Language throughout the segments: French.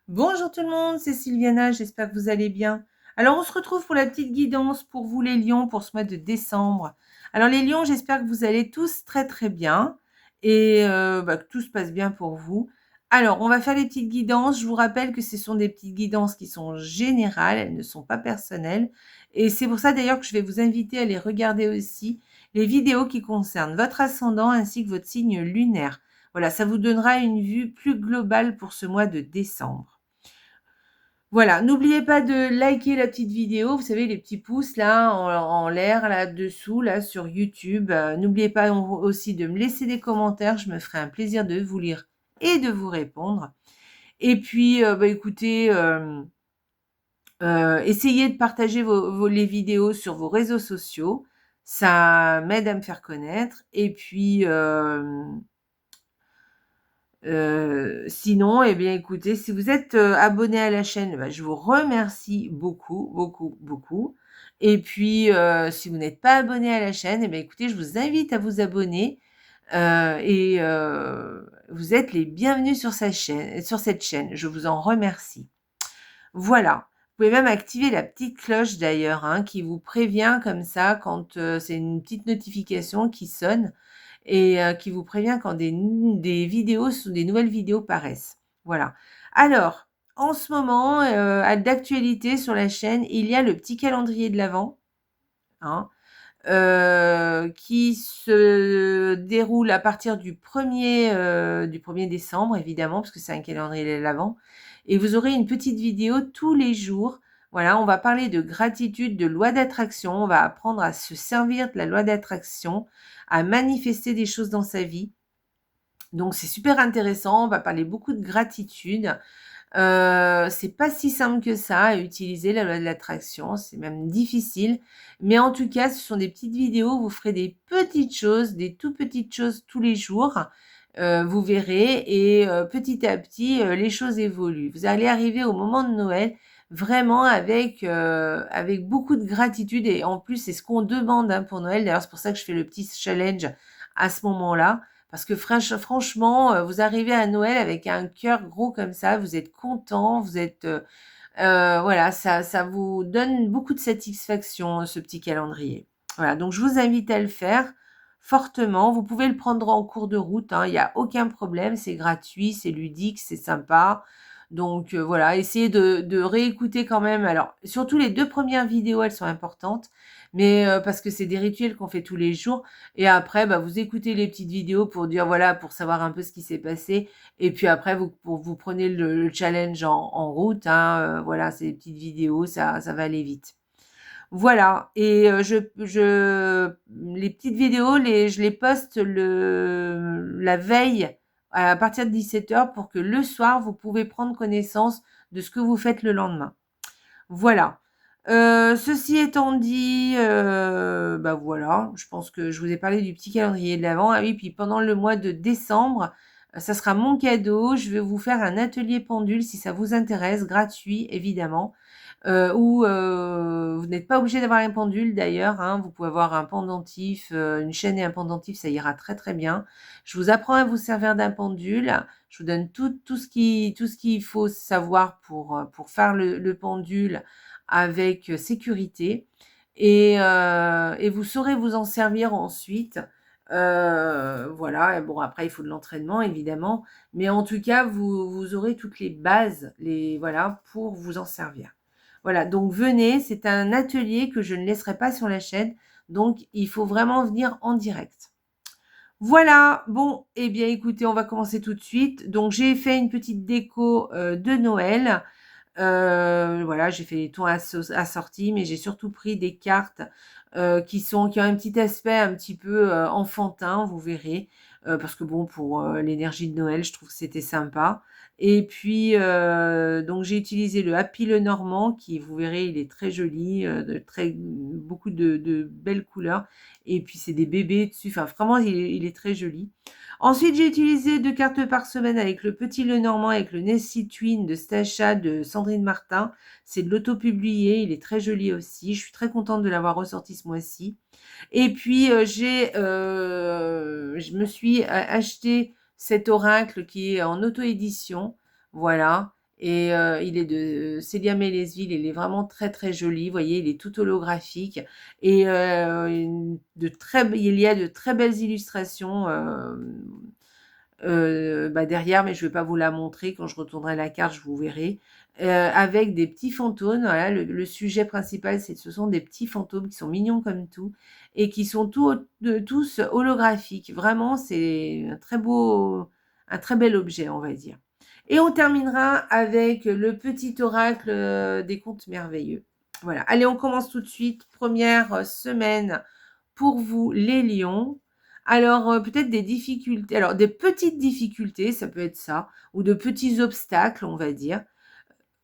Bonjour tout le monde, c'est Sylviana, j'espère que vous allez bien. Alors on se retrouve pour la petite guidance pour vous les lions pour ce mois de décembre. Alors les lions, j'espère que vous allez tous très très bien et que tout se passe bien pour vous. Alors on va faire les petites guidances. Je vous rappelle que ce sont des petites guidances qui sont générales, elles ne sont pas personnelles. Et c'est pour ça d'ailleurs que je vais vous inviter à les regarder aussi, les vidéos qui concernent votre ascendant ainsi que votre signe lunaire. Voilà, ça vous donnera une vue plus globale pour ce mois de décembre. Voilà, n'oubliez pas de liker la petite vidéo, vous savez, les petits pouces là en l'air, là dessous, là sur YouTube. N'oubliez pas aussi de me laisser des commentaires, je me ferai un plaisir de vous lire et de vous répondre. Et puis, écoutez, essayez de partager les vidéos sur vos réseaux sociaux, ça m'aide à me faire connaître. Et puis, sinon, eh bien, écoutez, si vous êtes abonné à la chaîne, je vous remercie beaucoup, beaucoup, beaucoup. Et puis, si vous n'êtes pas abonné à la chaîne, eh bien, écoutez, je vous invite à vous abonner et vous êtes les bienvenus sur cette chaîne. Je vous en remercie. Voilà. Vous pouvez même activer la petite cloche d'ailleurs, hein, qui vous prévient comme ça quand c'est une petite notification qui sonne et qui vous prévient quand des vidéos, des nouvelles vidéos paraissent. Voilà. Alors, en ce moment, d'actualité sur la chaîne, il y a le petit calendrier de l'Avent, hein, qui se déroule à partir du 1er décembre, évidemment, parce que c'est un calendrier de l'Avent. Et vous aurez une petite vidéo tous les jours. Voilà, on va parler de gratitude, de loi d'attraction. On va apprendre à se servir de la loi d'attraction, à manifester des choses dans sa vie. Donc, c'est super intéressant. On va parler beaucoup de gratitude. C'est pas si simple que ça à utiliser la loi de l'attraction, c'est même difficile. Mais en tout cas, ce sont des petites vidéos, vous ferez des petites choses, des tout petites choses tous les jours. Vous verrez et petit à petit, les choses évoluent. Vous allez arriver au moment de Noël vraiment avec beaucoup de gratitude et en plus, c'est ce qu'on demande, hein, pour Noël. D'ailleurs, c'est pour ça que je fais le petit challenge à ce moment-là. Parce que franchement, vous arrivez à Noël avec un cœur gros comme ça, vous êtes content, vous êtes, voilà, ça vous donne beaucoup de satisfaction, ce petit calendrier. Voilà, donc je vous invite à le faire fortement. Vous pouvez le prendre en cours de route, hein, il y a aucun problème, c'est gratuit, c'est ludique, c'est sympa. Donc voilà, essayez de réécouter quand même. Alors, surtout les 2 premières vidéos, elles sont importantes, mais parce que c'est des rituels qu'on fait tous les jours. Et après, vous écoutez les petites vidéos pour dire voilà, pour savoir un peu ce qui s'est passé. Et puis après, vous prenez le challenge en route, hein, voilà, ces petites vidéos, ça va aller vite. Voilà. Et les petites vidéos, je les poste la veille à partir de 17h pour que le soir, vous pouvez prendre connaissance de ce que vous faites le lendemain. Voilà. Ceci étant dit, voilà, je pense que je vous ai parlé du petit calendrier de l'Avent. Ah oui, puis pendant le mois de décembre, ça sera mon cadeau. Je vais vous faire un atelier pendule si ça vous intéresse, gratuit évidemment. Où vous n'êtes pas obligé d'avoir un pendule d'ailleurs, hein. Vous pouvez avoir un pendentif, une chaîne et un pendentif, ça ira très très bien. Je vous apprends à vous servir d'un pendule. Je vous donne tout ce qu'il faut savoir pour faire le pendule avec sécurité et vous saurez vous en servir ensuite. Voilà, et bon après il faut de l'entraînement évidemment, mais en tout cas vous aurez toutes les bases, voilà, pour vous en servir. Voilà, donc venez, c'est un atelier que je ne laisserai pas sur la chaîne, donc il faut vraiment venir en direct. Voilà, bon, eh bien écoutez, on va commencer tout de suite. Donc j'ai fait une petite déco de Noël. Voilà, j'ai fait les tons assortis, mais j'ai surtout pris des cartes qui ont un petit aspect un petit peu enfantin, vous verrez. Parce que bon, pour l'énergie de Noël, je trouve que c'était sympa. Et puis, donc j'ai utilisé le Happy Lenormand, qui, vous verrez, il est très joli, beaucoup de belles couleurs. Et puis, c'est des bébés dessus. Enfin, vraiment, il est très joli. Ensuite, j'ai utilisé 2 cartes par semaine avec le petit Lenormand, avec le Nessie Twin de Stacha de Sandrine Martin. C'est de l'auto-publié, il est très joli aussi. Je suis très contente de l'avoir ressorti ce mois-ci. Et puis, je me suis acheté cet oracle qui est en auto-édition. Voilà. et il est de Célia Mélesville. Il est vraiment très, très joli. Vous voyez, il est tout holographique et il y a de très belles illustrations, derrière, mais je ne vais pas vous la montrer. Quand je retournerai la carte, je vous verrai. Avec des petits fantômes. Voilà, le sujet principal, ce sont des petits fantômes qui sont mignons comme tout et qui sont tous holographiques. Vraiment, c'est un très bel objet, on va dire. Et on terminera avec le petit oracle des contes merveilleux. Voilà. Allez, on commence tout de suite. Première semaine pour vous, les lions. Alors, peut-être des difficultés, alors des petites difficultés, ça peut être ça, ou de petits obstacles, on va dire.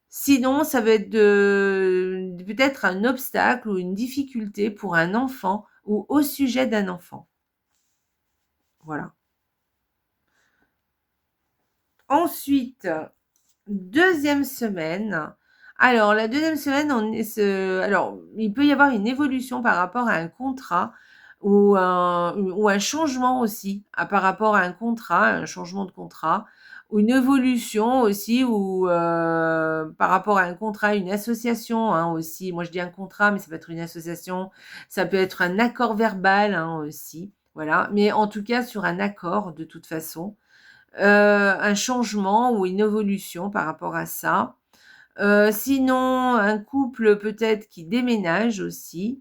Sinon, ça va être peut-être un obstacle ou une difficulté pour un enfant ou au sujet d'un enfant. Voilà. Ensuite, deuxième semaine. Alors, la deuxième semaine, alors, il peut y avoir une évolution par rapport à un contrat ou un changement aussi par rapport à un contrat, un changement de contrat, ou une évolution aussi, ou par rapport à un contrat, une association hein, aussi. Moi, je dis un contrat, mais ça peut être une association, ça peut être un accord verbal hein, aussi. Voilà, mais en tout cas sur un accord de toute façon. Un changement ou une évolution par rapport à ça. Sinon, un couple peut-être qui déménage aussi.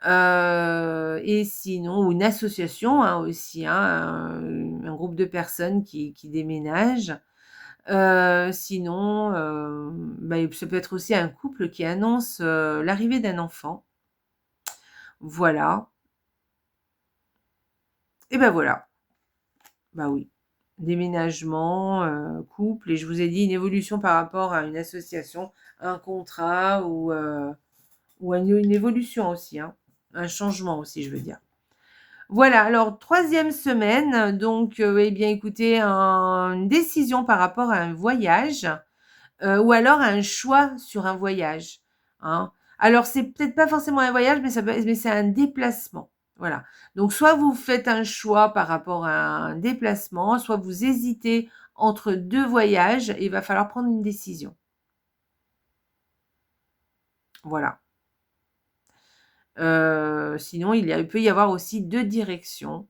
Et sinon, ou une association hein, aussi, hein, un groupe de personnes qui déménagent. Sinon, ça peut être aussi un couple qui annonce l'arrivée d'un enfant. Voilà. Et ben voilà. Bah oui. Déménagement, couple et je vous ai dit une évolution par rapport à une association, un contrat ou une évolution aussi, hein. Un changement aussi, je veux dire. Voilà, alors troisième semaine, donc eh bien écoutez, une décision par rapport à un voyage, ou alors un choix sur un voyage, hein. Alors c'est peut-être pas forcément un voyage, mais c'est un déplacement. Voilà. Donc soit vous faites un choix par rapport à un déplacement, soit vous hésitez entre 2 voyages et il va falloir prendre une décision. Voilà. Sinon il peut y avoir aussi 2 directions.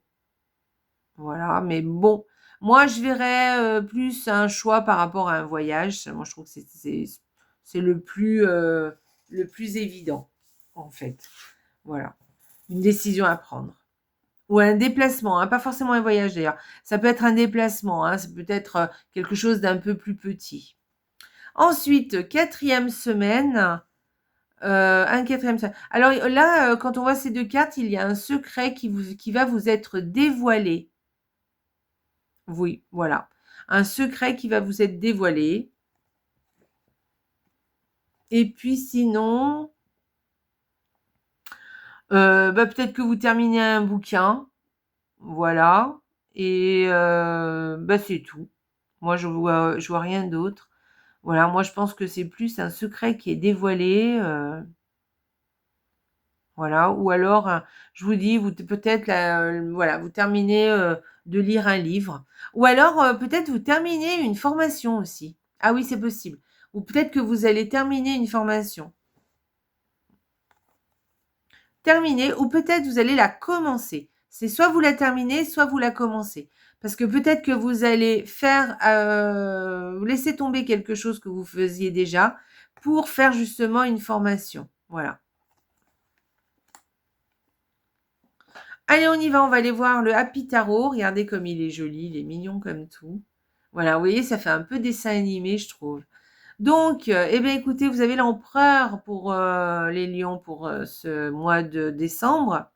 Voilà, mais bon, moi je verrais, plus un choix par rapport à un voyage. Moi je trouve que c'est le plus évident, en fait. Voilà, une décision à prendre. Ou un déplacement, hein, pas forcément un voyage d'ailleurs. Ça peut être un déplacement, hein, ça peut être, quelque chose d'un peu plus petit. Ensuite, quatrième semaine, un 4e semaine. Alors là, quand on voit ces 2 cartes, il y a un secret qui va vous être dévoilé. Oui, voilà. Un secret qui va vous être dévoilé. Et puis sinon, peut-être que vous terminez un bouquin. Voilà. Et c'est tout. Moi, je vois rien d'autre. Voilà, moi je pense que c'est plus un secret qui est dévoilé. Voilà. Ou alors, je vous dis, peut-être voilà, vous terminez de lire un livre. Ou alors, peut-être vous terminez une formation aussi. Ah oui, c'est possible. Ou peut-être que vous allez terminer une formation. Terminer, ou peut-être vous allez la commencer. C'est soit vous la terminez, soit vous la commencez. Parce que peut-être que vous allez vous laisser tomber quelque chose que vous faisiez déjà pour faire justement une formation. Voilà. Allez, on y va, on va aller voir le Happy Tarot. Regardez comme il est joli, il est mignon comme tout. Voilà, vous voyez, ça fait un peu dessin animé, je trouve. Donc, eh bien, écoutez, vous avez l'empereur pour les lions pour ce mois de décembre.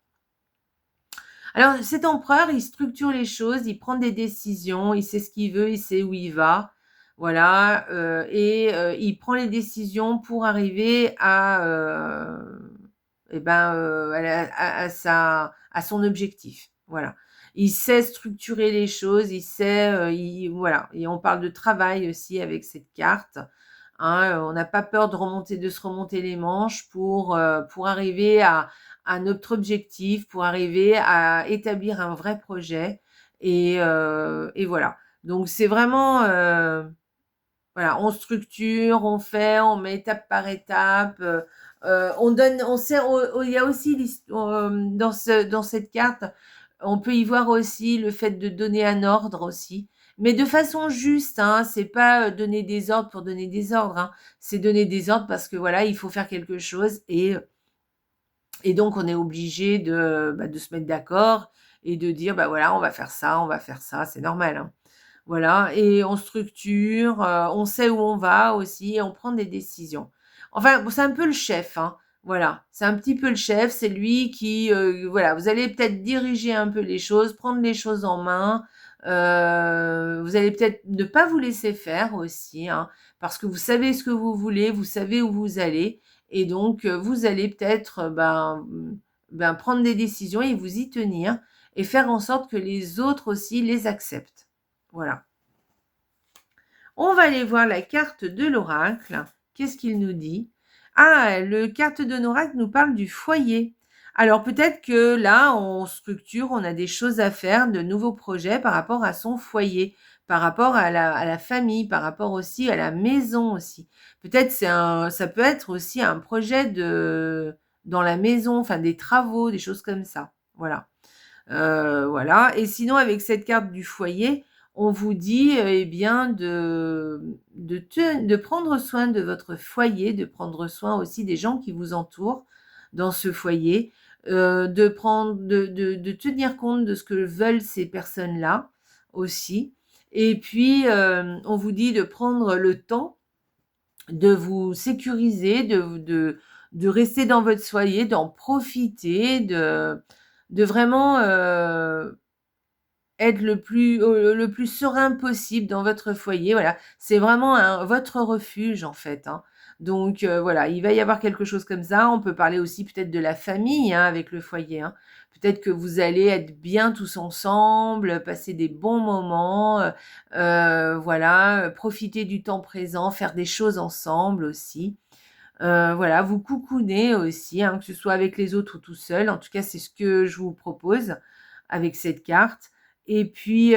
Alors, cet empereur, il structure les choses, il prend des décisions, il sait ce qu'il veut, il sait où il va. Voilà, il prend les décisions pour arriver à son objectif. Voilà. Il sait structurer les choses, il sait, voilà. Et on parle de travail aussi avec cette carte. Hein, on n'a pas peur de se remonter les manches pour arriver à notre objectif, pour arriver à établir un vrai projet. Et voilà. Donc c'est vraiment Voilà, on structure, on fait, on met étape par étape, on donne, on sait, il y a aussi dans cette carte, on peut y voir aussi le fait de donner un ordre aussi, mais de façon juste, hein, c'est pas donner des ordres pour donner des ordres, hein, c'est donner des ordres parce que voilà, il faut faire quelque chose et donc on est obligé de se mettre d'accord et de dire, bah voilà, on va faire ça, c'est normal, hein. Voilà, et on structure, on sait où on va aussi et on prend des décisions. Enfin, bon, c'est un peu le chef, hein. Voilà, c'est un petit peu le chef, c'est lui qui, voilà, vous allez peut-être diriger un peu les choses, prendre les choses en main. Vous allez peut-être ne pas vous laisser faire aussi, hein, parce que vous savez ce que vous voulez, vous savez où vous allez, et donc vous allez peut-être, prendre des décisions et vous y tenir et faire en sorte que les autres aussi les acceptent. Voilà. On va aller voir la carte de l'oracle. Qu'est-ce qu'il nous dit? Ah, le carte de l'oracle nous parle du foyer. Alors peut-être que là, on structure, on a des choses à faire, de nouveaux projets par rapport à son foyer, par rapport à la famille, par rapport aussi à la maison aussi. Peut-être ça peut être aussi un projet dans la maison, enfin des travaux, des choses comme ça. Voilà. Voilà, et sinon avec cette carte du foyer, on vous dit, eh bien de prendre soin de votre foyer, de prendre soin aussi des gens qui vous entourent dans ce foyer, de tenir compte de ce que veulent ces personnes-là aussi, et puis, on vous dit de prendre le temps de vous sécuriser, de rester dans votre foyer, d'en profiter, de vraiment, être le plus serein possible dans votre foyer, voilà. C'est vraiment votre refuge, en fait, hein. Donc voilà, il va y avoir quelque chose comme ça. On peut parler aussi peut-être de la famille, hein, avec le foyer, hein. Peut-être que vous allez être bien tous ensemble, passer des bons moments, voilà, profiter du temps présent, faire des choses ensemble aussi. Voilà, vous coucounez aussi, hein, que ce soit avec les autres ou tout seul. En tout cas, c'est ce que je vous propose avec cette carte. Et puis,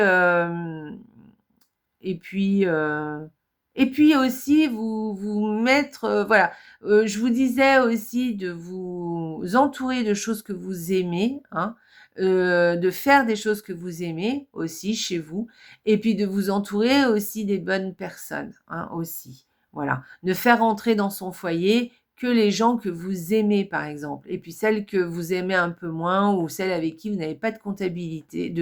et puis, heu et puis aussi vous mettre, voilà, je vous disais aussi de vous entourer de choses que vous aimez, hein, de faire des choses que vous aimez aussi chez vous, et puis de vous entourer aussi des bonnes personnes, hein, aussi. Voilà. Ne faire entrer dans son foyer que les gens que vous aimez, par exemple, et puis celles que vous aimez un peu moins ou celles avec qui vous n'avez pas de compatibilité,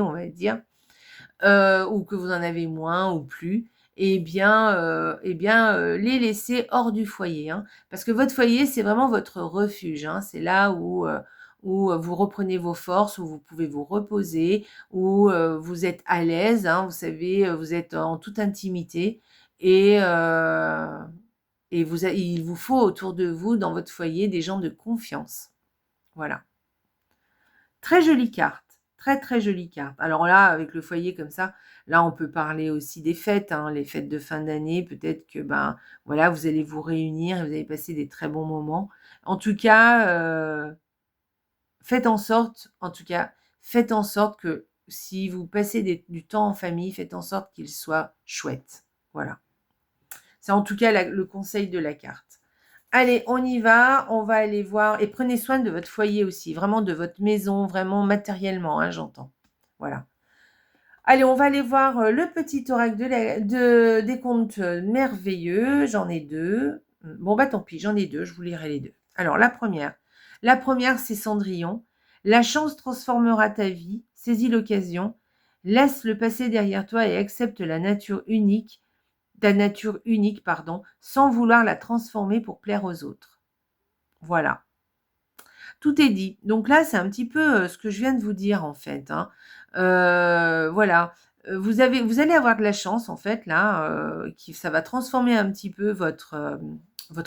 on va dire, ou que vous en avez moins ou plus, les laisser hors du foyer, hein. Parce que votre foyer, c'est vraiment votre refuge, hein. C'est là où vous reprenez vos forces, où vous pouvez vous reposer, où vous êtes à l'aise, hein. Vous savez, vous êtes en toute intimité et il vous faut autour de vous, dans votre foyer, des gens de confiance. Voilà. Très jolie carte, très, très jolie carte. Alors là, avec le foyer comme ça, là, on peut parler aussi des fêtes, hein, les fêtes de fin d'année. Peut-être que, voilà, vous allez vous réunir et vous allez passer des très bons moments. En tout cas, faites en sorte que si vous passez du temps en famille, faites en sorte qu'il soit chouette. Voilà. C'est en tout cas le conseil de la carte. Allez, on va aller voir et prenez soin de votre foyer aussi, vraiment de votre maison, vraiment matériellement, hein, j'entends. Voilà. Allez, on va aller voir le petit oracle des contes merveilleux. J'en ai deux. Bon, bah tant pis, j'en ai deux, je vous lirai les deux. Alors, la première. La première, c'est Cendrillon. La chance transformera ta vie. Saisis l'occasion. Laisse le passé derrière toi et accepte ta nature unique, pardon, sans vouloir la transformer pour plaire aux autres. Voilà. Tout est dit. Donc là, c'est un petit peu ce que je viens de vous dire, en fait, hein. Voilà. Vous allez avoir de la chance, en fait, là, ça va transformer un petit peu votre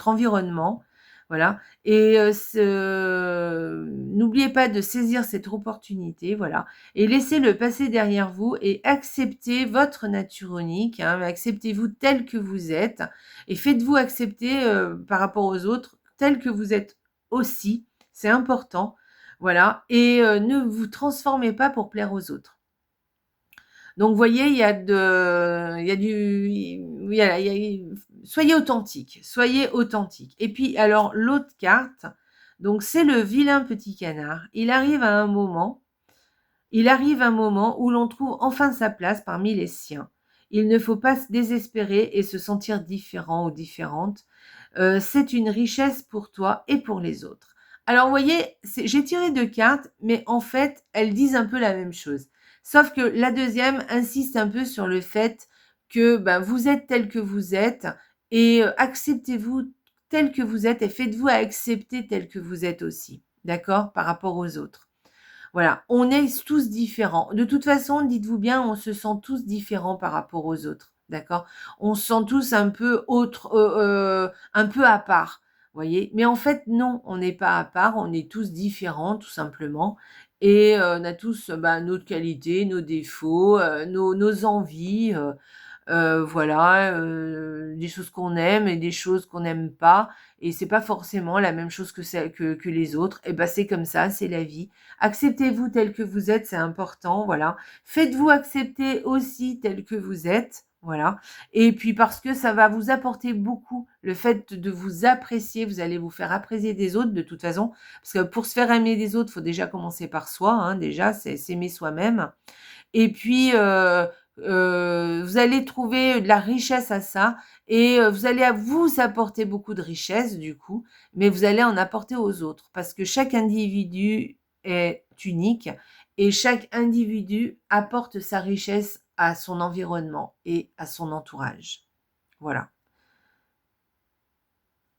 environnement. Voilà. Et n'oubliez pas de saisir cette opportunité, voilà. Et laissez le passer derrière vous et acceptez votre nature unique, hein. Acceptez-vous tel que vous êtes et faites-vous accepter par rapport aux autres tel que vous êtes aussi. C'est important, voilà, et ne vous transformez pas pour plaire aux autres. Donc, vous voyez, il y a du, voilà, soyez authentique, soyez authentique. Et puis, alors, l'autre carte, donc, c'est le vilain petit canard. Il arrive un moment où l'on trouve enfin sa place parmi les siens. Il ne faut pas se désespérer et se sentir différent ou différente. C'est une richesse pour toi et pour les autres. Alors, vous voyez, j'ai tiré 2 cartes, mais en fait, elles disent un peu la même chose. Sauf que la deuxième insiste un peu sur le fait que ben, vous êtes tel que vous êtes et acceptez-vous tel que vous êtes et faites-vous accepter tel que vous êtes aussi, d'accord, par rapport aux autres. Voilà, on est tous différents. De toute façon, dites-vous bien, on se sent tous différents par rapport aux autres, d'accord? On se sent tous un peu un peu à part, voyez? Mais en fait, non, on n'est pas à part, on est tous différents, tout simplement. Et on a tous bah, nos qualités, nos défauts, nos envies. Voilà, des choses qu'on aime et des choses qu'on n'aime pas et c'est pas forcément la même chose que les autres et ben, c'est comme ça, c'est la vie. Acceptez-vous tel que vous êtes, c'est important, voilà. Faites-vous accepter aussi tel que vous êtes, voilà. Et puis parce que ça va vous apporter beaucoup, le fait de vous apprécier, vous allez vous faire apprécier des autres de toute façon, parce que pour se faire aimer des autres, il faut déjà commencer par soi, hein, déjà, c'est s'aimer soi-même. Et puis, vous allez trouver de la richesse à ça et vous allez vous apporter beaucoup de richesse du coup, mais vous allez en apporter aux autres parce que chaque individu est unique et chaque individu apporte sa richesse à son environnement et à son entourage. Voilà.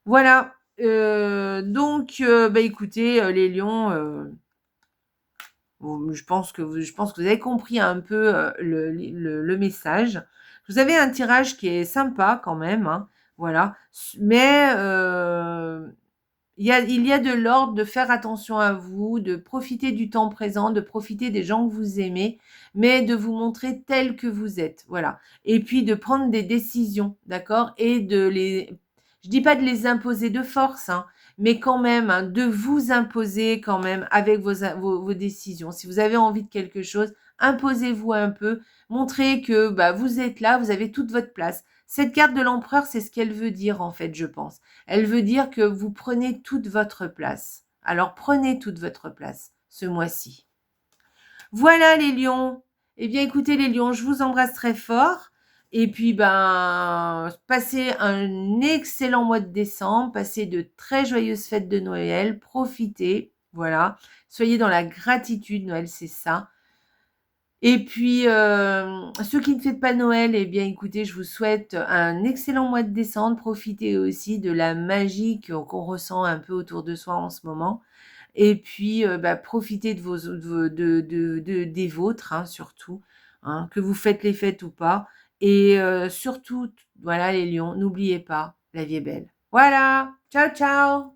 Voilà, donc bah, écoutez, les lions, je pense que vous avez compris un peu le message. Vous avez un tirage qui est sympa quand même, hein, voilà. Mais il y a de l'ordre de faire attention à vous, de profiter du temps présent, de profiter des gens que vous aimez, mais de vous montrer tel que vous êtes, voilà. Et puis de prendre des décisions, d'accord? Et je dis pas de les imposer de force, hein, mais quand même, hein, de vous imposer quand même avec vos décisions. Si vous avez envie de quelque chose, imposez-vous un peu, montrez que bah, vous êtes là, vous avez toute votre place. Cette carte de l'empereur, c'est ce qu'elle veut dire en fait, je pense. Elle veut dire que vous prenez toute votre place. Alors prenez toute votre place ce mois-ci. Voilà les lions. Eh bien écoutez les lions, je vous embrasse très fort. Et puis ben passez un excellent mois de décembre, passez de très joyeuses fêtes de Noël, profitez, voilà. Soyez dans la gratitude, Noël c'est ça. Et puis, ceux qui ne fêtent pas Noël, eh bien, écoutez, je vous souhaite un excellent mois de décembre. Profitez aussi de la magie qu'on ressent un peu autour de soi en ce moment. Et puis, bah, profitez de des vôtres, hein, surtout, hein, que vous faites les fêtes ou pas. Et surtout, voilà les lions, n'oubliez pas, la vie est belle. Voilà, ciao ciao!